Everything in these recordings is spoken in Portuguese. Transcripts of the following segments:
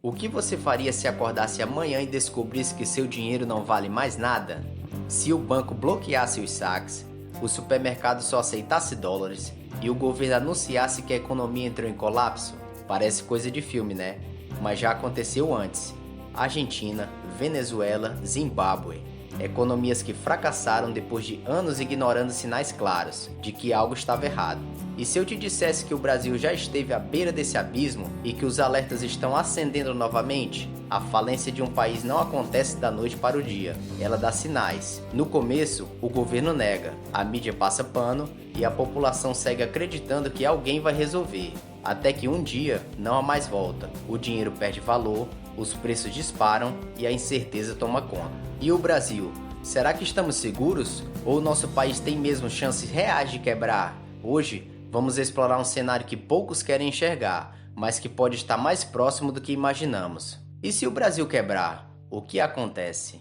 O que você faria se acordasse amanhã e descobrisse que seu dinheiro não vale mais nada? Se o banco bloqueasse os saques, o supermercado só aceitasse dólares e o governo anunciasse que a economia entrou em colapso? Parece coisa de filme, né? Mas já aconteceu antes. Argentina, Venezuela, Zimbábue. Economias que fracassaram depois de anos ignorando sinais claros de que algo estava errado. E se eu te dissesse que o Brasil já esteve à beira desse abismo e que os alertas estão acendendo novamente? A falência de um país não acontece da noite para o dia, ela dá sinais. No começo, o governo nega, a mídia passa pano e a população segue acreditando que alguém vai resolver. Até que um dia não há mais volta, o dinheiro perde valor, os preços disparam e a incerteza toma conta. E o Brasil? Será que estamos seguros? Ou nosso país tem mesmo chances reais de quebrar? Hoje, vamos explorar um cenário que poucos querem enxergar, mas que pode estar mais próximo do que imaginamos. E se o Brasil quebrar, o que acontece?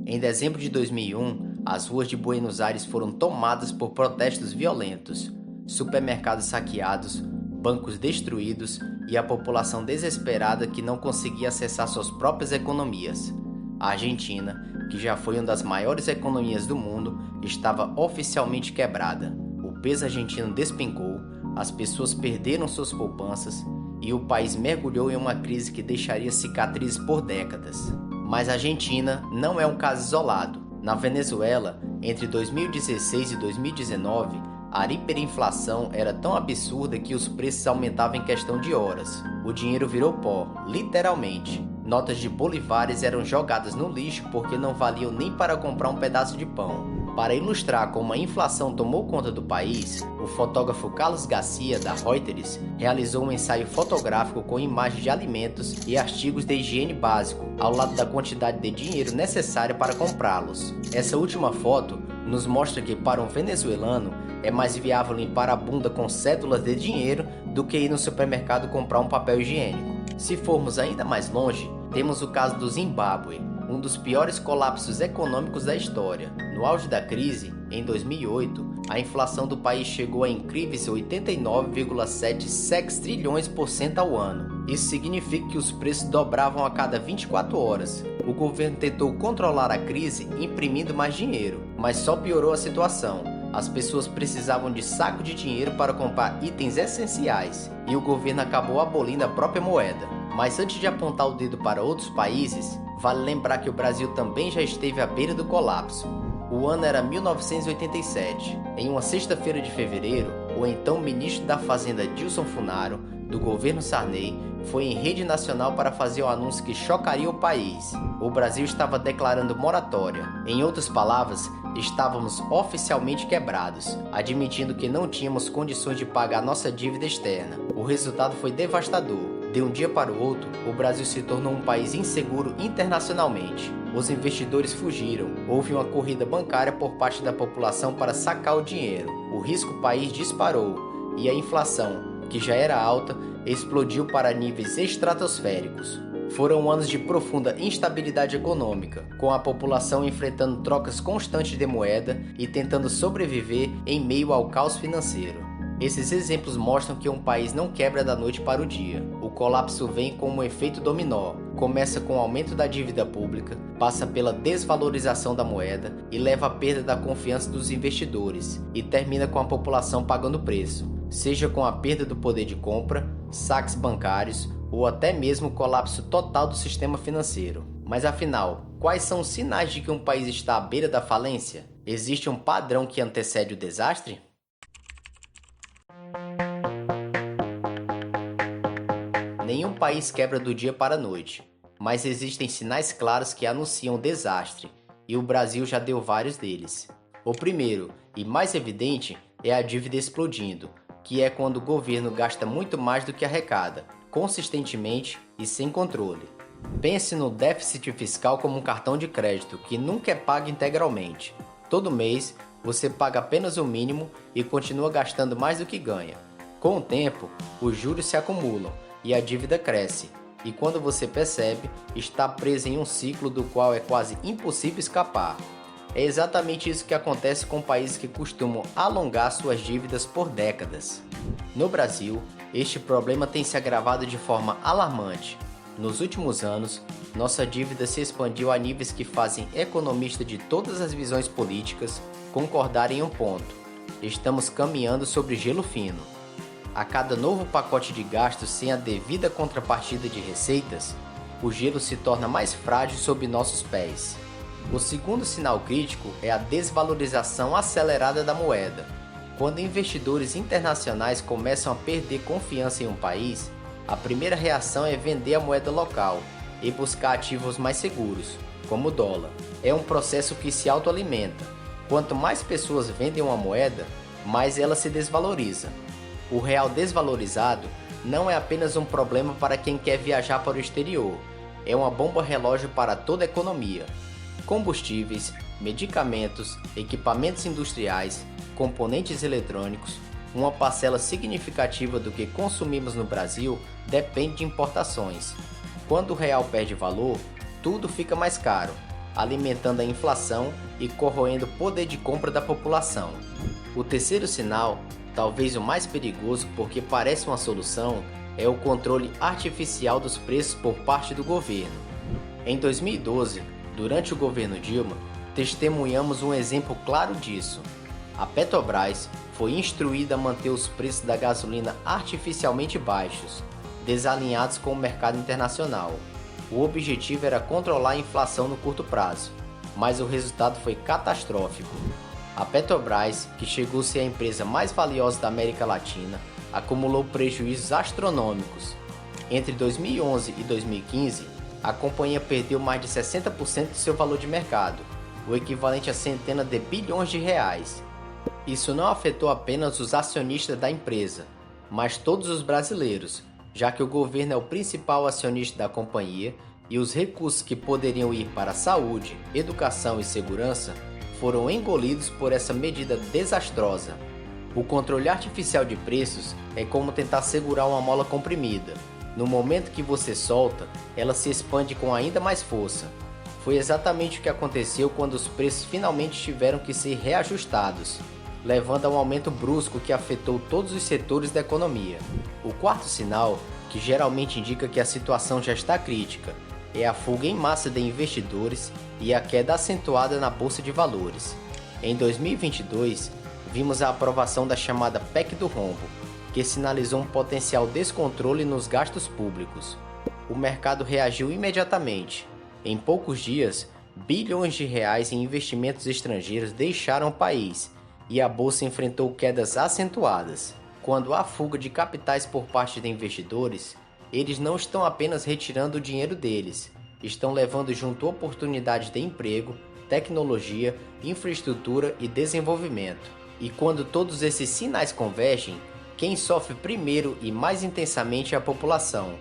Em dezembro de 2001, as ruas de Buenos Aires foram tomadas por protestos violentos, supermercados saqueados, bancos destruídos e a população desesperada que não conseguia acessar suas próprias economias. A Argentina, que já foi uma das maiores economias do mundo, estava oficialmente quebrada. O peso argentino despencou, as pessoas perderam suas poupanças e o país mergulhou em uma crise que deixaria cicatrizes por décadas. Mas a Argentina não é um caso isolado. Na Venezuela, entre 2016 e 2019, a hiperinflação era tão absurda que os preços aumentavam em questão de horas. O dinheiro virou pó, literalmente. Notas de bolivares eram jogadas no lixo porque não valiam nem para comprar um pedaço de pão. Para ilustrar como a inflação tomou conta do país, o fotógrafo Carlos Garcia, da Reuters, realizou um ensaio fotográfico com imagens de alimentos e artigos de higiene básico, ao lado da quantidade de dinheiro necessária para comprá-los. Essa última foto nos mostra que para um venezuelano é mais viável limpar a bunda com cédulas de dinheiro do que ir no supermercado comprar um papel higiênico. Se formos ainda mais longe, temos o caso do Zimbábue, um dos piores colapsos econômicos da história. No auge da crise, em 2008, a inflação do país chegou a incríveis 89,7 sextrilhões por cento ao ano. Isso significa que os preços dobravam a cada 24 horas. O governo tentou controlar a crise imprimindo mais dinheiro, mas só piorou a situação. As pessoas precisavam de saco de dinheiro para comprar itens essenciais e o governo acabou abolindo a própria moeda. Mas antes de apontar o dedo para outros países, vale lembrar que o Brasil também já esteve à beira do colapso. O ano era 1987. Em uma sexta-feira de fevereiro, o então ministro da Fazenda Dilson Funaro, do governo Sarney, foi em rede nacional para fazer o anúncio que chocaria o país. O Brasil estava declarando moratória. Em outras palavras, estávamos oficialmente quebrados, admitindo que não tínhamos condições de pagar nossa dívida externa. O resultado foi devastador. De um dia para o outro, o Brasil se tornou um país inseguro internacionalmente. Os investidores fugiram, houve uma corrida bancária por parte da população para sacar o dinheiro. O risco país disparou e a inflação, que já era alta, explodiu para níveis estratosféricos. Foram anos de profunda instabilidade econômica, com a população enfrentando trocas constantes de moeda e tentando sobreviver em meio ao caos financeiro. Esses exemplos mostram que um país não quebra da noite para o dia. O colapso vem como um efeito dominó. Começa com o aumento da dívida pública, passa pela desvalorização da moeda e leva à perda da confiança dos investidores, e termina com a população pagando preço, seja com a perda do poder de compra, saques bancários ou até mesmo o colapso total do sistema financeiro. Mas afinal, quais são os sinais de que um país está à beira da falência? Existe um padrão que antecede o desastre? Nenhum país quebra do dia para a noite, mas existem sinais claros que anunciam o desastre, e o Brasil já deu vários deles. O primeiro, e mais evidente, é a dívida explodindo, que é quando o governo gasta muito mais do que arrecada, consistentemente e sem controle. Pense no déficit fiscal como um cartão de crédito que nunca é pago integralmente. Todo mês, você paga apenas o mínimo e continua gastando mais do que ganha. Com o tempo, os juros se acumulam e a dívida cresce, e quando você percebe, está preso em um ciclo do qual é quase impossível escapar. É exatamente isso que acontece com países que costumam alongar suas dívidas por décadas. No Brasil, este problema tem se agravado de forma alarmante. Nos últimos anos, nossa dívida se expandiu a níveis que fazem economistas de todas as visões políticas concordarem em um ponto: estamos caminhando sobre gelo fino. A cada novo pacote de gastos sem a devida contrapartida de receitas, o gelo se torna mais frágil sob nossos pés. O segundo sinal crítico é a desvalorização acelerada da moeda. Quando investidores internacionais começam a perder confiança em um país, a primeira reação é vender a moeda local e buscar ativos mais seguros, como o dólar. É um processo que se autoalimenta. Quanto mais pessoas vendem uma moeda, mais ela se desvaloriza. O real desvalorizado não é apenas um problema para quem quer viajar para o exterior, é uma bomba relógio para toda a economia. Combustíveis, medicamentos, equipamentos industriais, componentes eletrônicos, uma parcela significativa do que consumimos no Brasil depende de importações. Quando o real perde valor, tudo fica mais caro, alimentando a inflação e corroendo o poder de compra da população. O terceiro sinal, talvez o mais perigoso porque parece uma solução, é o controle artificial dos preços por parte do governo. Em 2012, durante o governo Dilma, testemunhamos um exemplo claro disso. A Petrobras foi instruída a manter os preços da gasolina artificialmente baixos, desalinhados com o mercado internacional. O objetivo era controlar a inflação no curto prazo, mas o resultado foi catastrófico. A Petrobras, que chegou a ser a empresa mais valiosa da América Latina, acumulou prejuízos astronômicos. Entre 2011 e 2015, a companhia perdeu mais de 60% do seu valor de mercado, o equivalente a centenas de bilhões de reais. Isso não afetou apenas os acionistas da empresa, mas todos os brasileiros, já que o governo é o principal acionista da companhia e os recursos que poderiam ir para a saúde, educação e segurança foram engolidos por essa medida desastrosa. O controle artificial de preços é como tentar segurar uma mola comprimida. No momento que você solta, ela se expande com ainda mais força. Foi exatamente o que aconteceu quando os preços finalmente tiveram que ser reajustados, levando a um aumento brusco que afetou todos os setores da economia. O quarto sinal, que geralmente indica que a situação já está crítica, é a fuga em massa de investidores e a queda acentuada na Bolsa de Valores. Em 2022, vimos a aprovação da chamada PEC do Rombo, que sinalizou um potencial descontrole nos gastos públicos. O mercado reagiu imediatamente. Em poucos dias, bilhões de reais em investimentos estrangeiros deixaram o país e a bolsa enfrentou quedas acentuadas. Quando há fuga de capitais por parte de investidores, eles não estão apenas retirando o dinheiro deles, estão levando junto oportunidades de emprego, tecnologia, infraestrutura e desenvolvimento. E quando todos esses sinais convergem, quem sofre primeiro e mais intensamente é a população.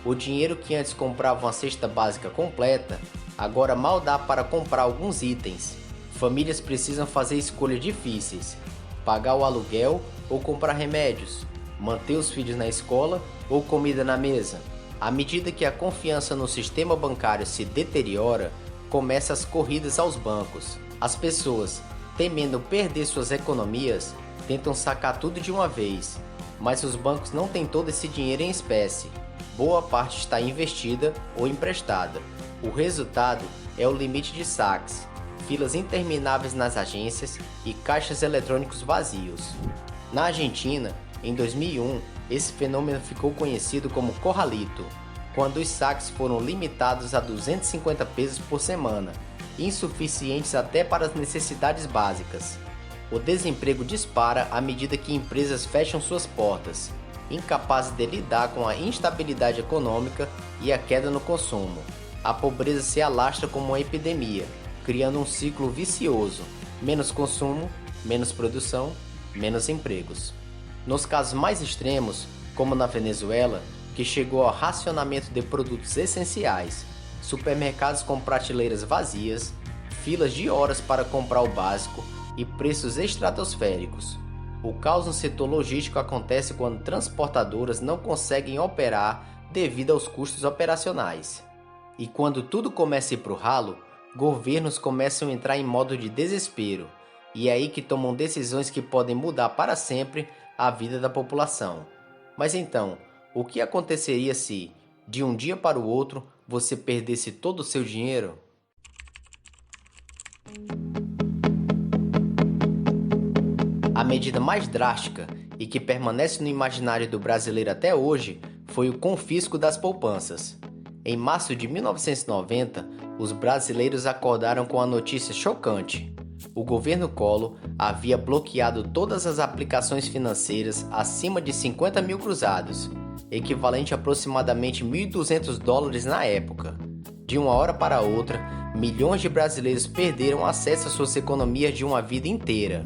O dinheiro que antes comprava uma cesta básica completa, agora mal dá para comprar alguns itens. Famílias precisam fazer escolhas difíceis: pagar o aluguel ou comprar remédios, manter os filhos na escola ou comida na mesa. À medida que a confiança no sistema bancário se deteriora, começam as corridas aos bancos. As pessoas, temendo perder suas economias, tentam sacar tudo de uma vez, mas os bancos não têm todo esse dinheiro em espécie. Boa parte está investida ou emprestada. O resultado é o limite de saques, filas intermináveis nas agências e caixas eletrônicos vazios. Na Argentina, em 2001, esse fenômeno ficou conhecido como corralito, quando os saques foram limitados a 250 pesos por semana, insuficientes até para as necessidades básicas. O desemprego dispara à medida que empresas fecham suas portas, incapazes de lidar com a instabilidade econômica e a queda no consumo. A pobreza se alastra como uma epidemia, criando um ciclo vicioso: menos consumo, menos produção, menos empregos. Nos casos mais extremos, como na Venezuela, que chegou ao racionamento de produtos essenciais, supermercados com prateleiras vazias, filas de horas para comprar o básico e preços estratosféricos. O caos no setor logístico acontece quando transportadoras não conseguem operar devido aos custos operacionais. E quando tudo começa a ir para o ralo, governos começam a entrar em modo de desespero, e é aí que tomam decisões que podem mudar para sempre a vida da população. Mas então, o que aconteceria se, de um dia para o outro, você perdesse todo o seu dinheiro? A medida mais drástica e que permanece no imaginário do brasileiro até hoje foi o confisco das poupanças. Em março de 1990, os brasileiros acordaram com a notícia chocante. O governo Collor havia bloqueado todas as aplicações financeiras acima de 50 mil cruzados, equivalente a aproximadamente $1.200 na época. De uma hora para outra, milhões de brasileiros perderam acesso às suas economias de uma vida inteira.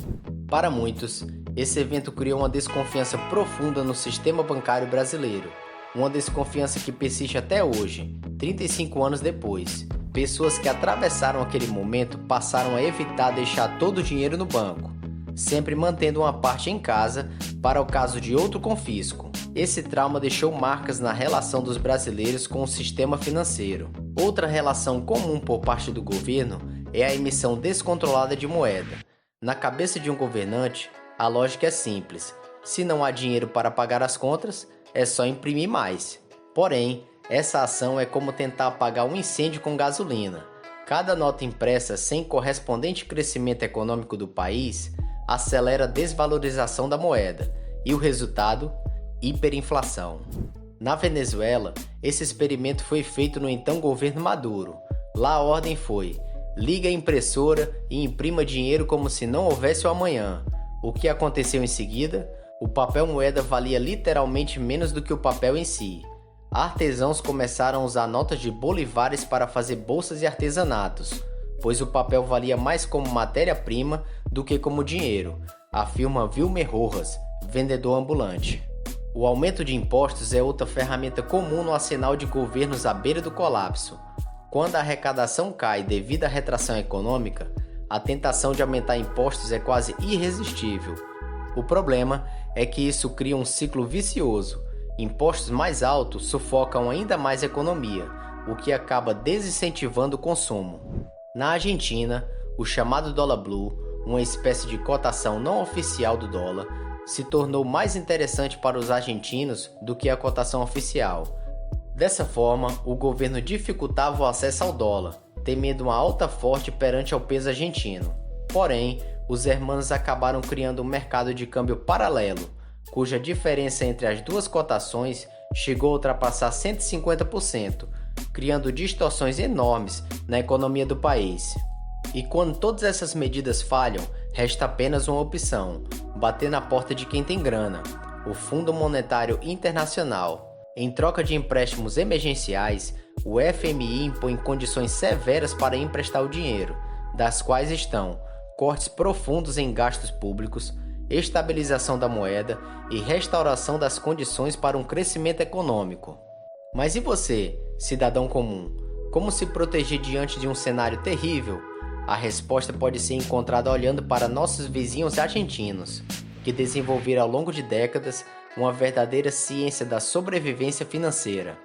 Para muitos, esse evento criou uma desconfiança profunda no sistema bancário brasileiro, uma desconfiança que persiste até hoje, 35 anos depois. Pessoas que atravessaram aquele momento passaram a evitar deixar todo o dinheiro no banco, sempre mantendo uma parte em casa para o caso de outro confisco. Esse trauma deixou marcas na relação dos brasileiros com o sistema financeiro. Outra relação comum por parte do governo é a emissão descontrolada de moeda. Na cabeça de um governante, a lógica é simples: se não há dinheiro para pagar as contas, é só imprimir mais. Porém, essa ação é como tentar apagar um incêndio com gasolina. Cada nota impressa sem correspondente crescimento econômico do país acelera a desvalorização da moeda e o resultado? Hiperinflação. Na Venezuela, esse experimento foi feito no então governo Maduro. Lá a ordem foi: liga a impressora e imprima dinheiro como se não houvesse o amanhã. O que aconteceu em seguida? O papel moeda valia literalmente menos do que o papel em si. Artesãos começaram a usar notas de bolivares para fazer bolsas e artesanatos, pois o papel valia mais como matéria-prima do que como dinheiro, afirma Wilmer Rojas, vendedor ambulante. O aumento de impostos é outra ferramenta comum no arsenal de governos à beira do colapso. Quando a arrecadação cai devido à retração econômica, a tentação de aumentar impostos é quase irresistível. O problema é que isso cria um ciclo vicioso. Impostos mais altos sufocam ainda mais a economia, o que acaba desincentivando o consumo. Na Argentina, o chamado dólar blue, uma espécie de cotação não oficial do dólar, se tornou mais interessante para os argentinos do que a cotação oficial. Dessa forma, o governo dificultava o acesso ao dólar, temendo uma alta forte perante ao peso argentino. Porém, os hermanos acabaram criando um mercado de câmbio paralelo, cuja diferença entre as duas cotações chegou a ultrapassar 150%, criando distorções enormes na economia do país. E quando todas essas medidas falham, resta apenas uma opção: bater na porta de quem tem grana, o Fundo Monetário Internacional. Em troca de empréstimos emergenciais, o FMI impõe condições severas para emprestar o dinheiro, das quais estão cortes profundos em gastos públicos, estabilização da moeda e restauração das condições para um crescimento econômico. Mas e você, cidadão comum? Como se proteger diante de um cenário terrível? A resposta pode ser encontrada olhando para nossos vizinhos argentinos, que desenvolveram ao longo de décadas uma verdadeira ciência da sobrevivência financeira.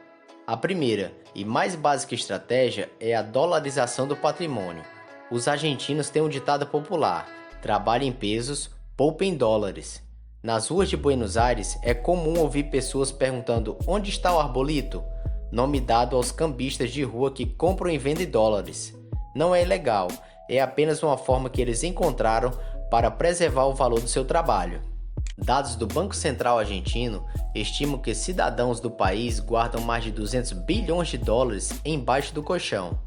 A primeira e mais básica estratégia é a dolarização do patrimônio. Os argentinos têm um ditado popular: trabalhe em pesos, poupe em dólares. Nas ruas de Buenos Aires é comum ouvir pessoas perguntando: onde está o arbolito? Nome dado aos cambistas de rua que compram e vendem dólares. Não é ilegal, é apenas uma forma que eles encontraram para preservar o valor do seu trabalho. Dados do Banco Central argentino estimam que cidadãos do país guardam mais de 200 bilhões de dólares embaixo do colchão.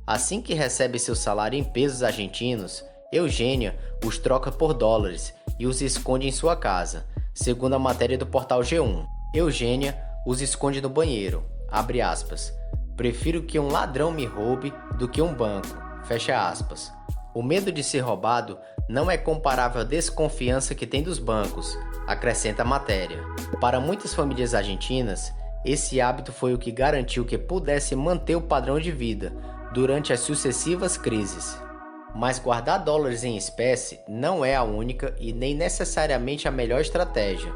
Assim que recebe seu salário em pesos argentinos, Eugênia os troca por dólares e os esconde em sua casa, segundo a matéria do portal G1. Eugênia os esconde no banheiro, abre aspas. Prefiro que um ladrão me roube do que um banco, fecha aspas. O medo de ser roubado não é comparável à desconfiança que tem dos bancos, acrescenta a matéria. Para muitas famílias argentinas, esse hábito foi o que garantiu que pudesse manter o padrão de vida durante as sucessivas crises. Mas guardar dólares em espécie não é a única e nem necessariamente a melhor estratégia.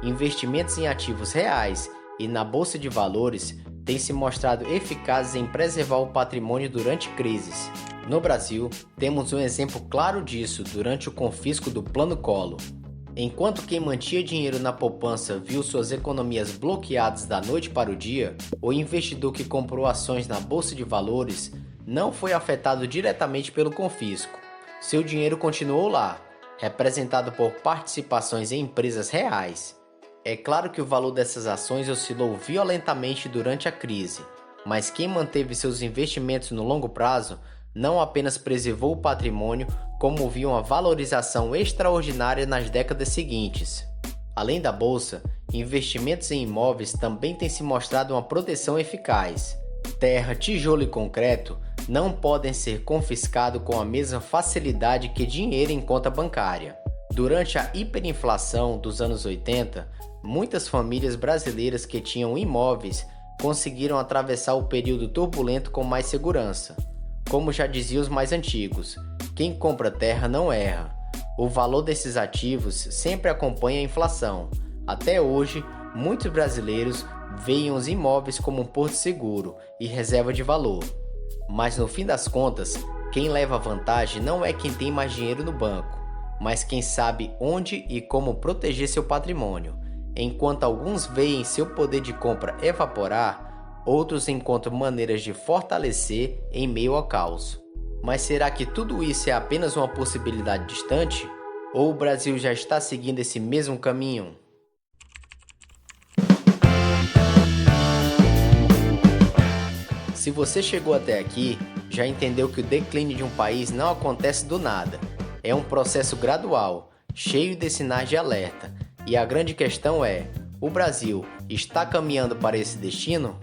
Investimentos em ativos reais e na bolsa de valores têm se mostrado eficazes em preservar o patrimônio durante crises. No Brasil, temos um exemplo claro disso durante o confisco do Plano Collor. Enquanto quem mantinha dinheiro na poupança viu suas economias bloqueadas da noite para o dia, o investidor que comprou ações na Bolsa de Valores não foi afetado diretamente pelo confisco. Seu dinheiro continuou lá, representado por participações em empresas reais. É claro que o valor dessas ações oscilou violentamente durante a crise, mas quem manteve seus investimentos no longo prazo não apenas preservou o patrimônio, como viu uma valorização extraordinária nas décadas seguintes. Além da bolsa, investimentos em imóveis também têm se mostrado uma proteção eficaz. Terra, tijolo e concreto não podem ser confiscados com a mesma facilidade que dinheiro em conta bancária. Durante a hiperinflação dos anos 80, muitas famílias brasileiras que tinham imóveis conseguiram atravessar o período turbulento com mais segurança. Como já diziam os mais antigos, quem compra terra não erra. O valor desses ativos sempre acompanha a inflação. Até hoje, muitos brasileiros veem os imóveis como um porto seguro e reserva de valor. Mas no fim das contas, quem leva vantagem não é quem tem mais dinheiro no banco, mas quem sabe onde e como proteger seu patrimônio. Enquanto alguns veem seu poder de compra evaporar, outros encontram maneiras de fortalecer em meio ao caos. Mas será que tudo isso é apenas uma possibilidade distante? Ou o Brasil já está seguindo esse mesmo caminho? Se você chegou até aqui, já entendeu que o declínio de um país não acontece do nada. É um processo gradual, cheio de sinais de alerta. E a grande questão é: o Brasil está caminhando para esse destino?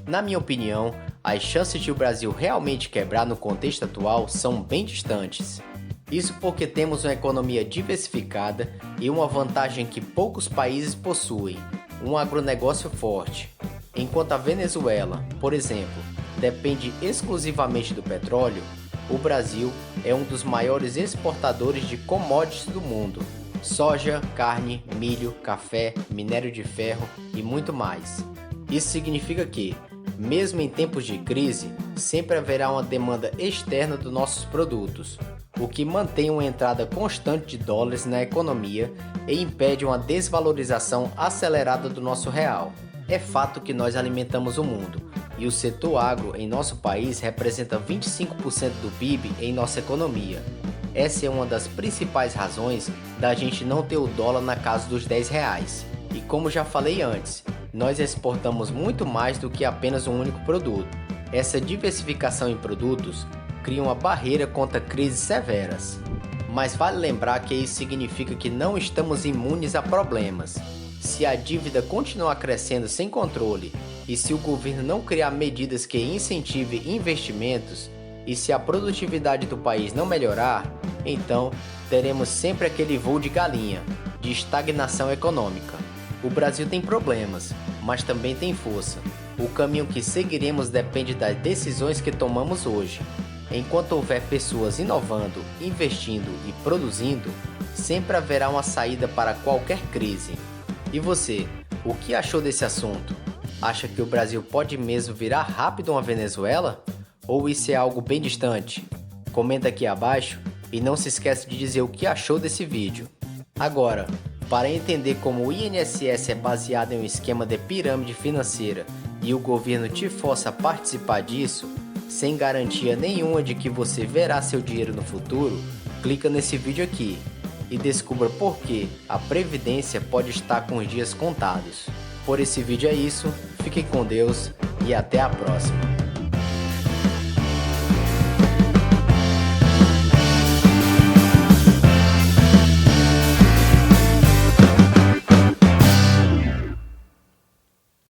Na minha opinião, as chances de o Brasil realmente quebrar no contexto atual são bem distantes. Isso porque temos uma economia diversificada e uma vantagem que poucos países possuem: um agronegócio forte. Enquanto a Venezuela, por exemplo, depende exclusivamente do petróleo, o Brasil é um dos maiores exportadores de commodities do mundo: soja, carne, milho, café, minério de ferro e muito mais. Isso significa que, mesmo em tempos de crise, sempre haverá uma demanda externa dos nossos produtos, o que mantém uma entrada constante de dólares na economia e impede uma desvalorização acelerada do nosso real. É fato que nós alimentamos o mundo, e o setor agro em nosso país representa 25% do PIB em nossa economia. Essa é uma das principais razões da gente não ter o dólar na casa dos R$10. E como já falei antes, nós exportamos muito mais do que apenas um único produto. Essa diversificação em produtos cria uma barreira contra crises severas. Mas vale lembrar que isso significa que não estamos imunes a problemas. Se a dívida continuar crescendo sem controle e se o governo não criar medidas que incentivem investimentos e se a produtividade do país não melhorar, então teremos sempre aquele voo de galinha, de estagnação econômica. O Brasil tem problemas, mas também tem força. O caminho que seguiremos depende das decisões que tomamos hoje. Enquanto houver pessoas inovando, investindo e produzindo, sempre haverá uma saída para qualquer crise. E você, o que achou desse assunto? Acha que o Brasil pode mesmo virar rápido uma Venezuela? Ou isso é algo bem distante? Comenta aqui abaixo e não se esqueça de dizer o que achou desse vídeo. Agora, para entender como o INSS é baseado em um esquema de pirâmide financeira e o governo te força a participar disso, sem garantia nenhuma de que você verá seu dinheiro no futuro, clica nesse vídeo aqui e descubra por que a Previdência pode estar com os dias contados. Por esse vídeo é isso, fique com Deus e até a próxima.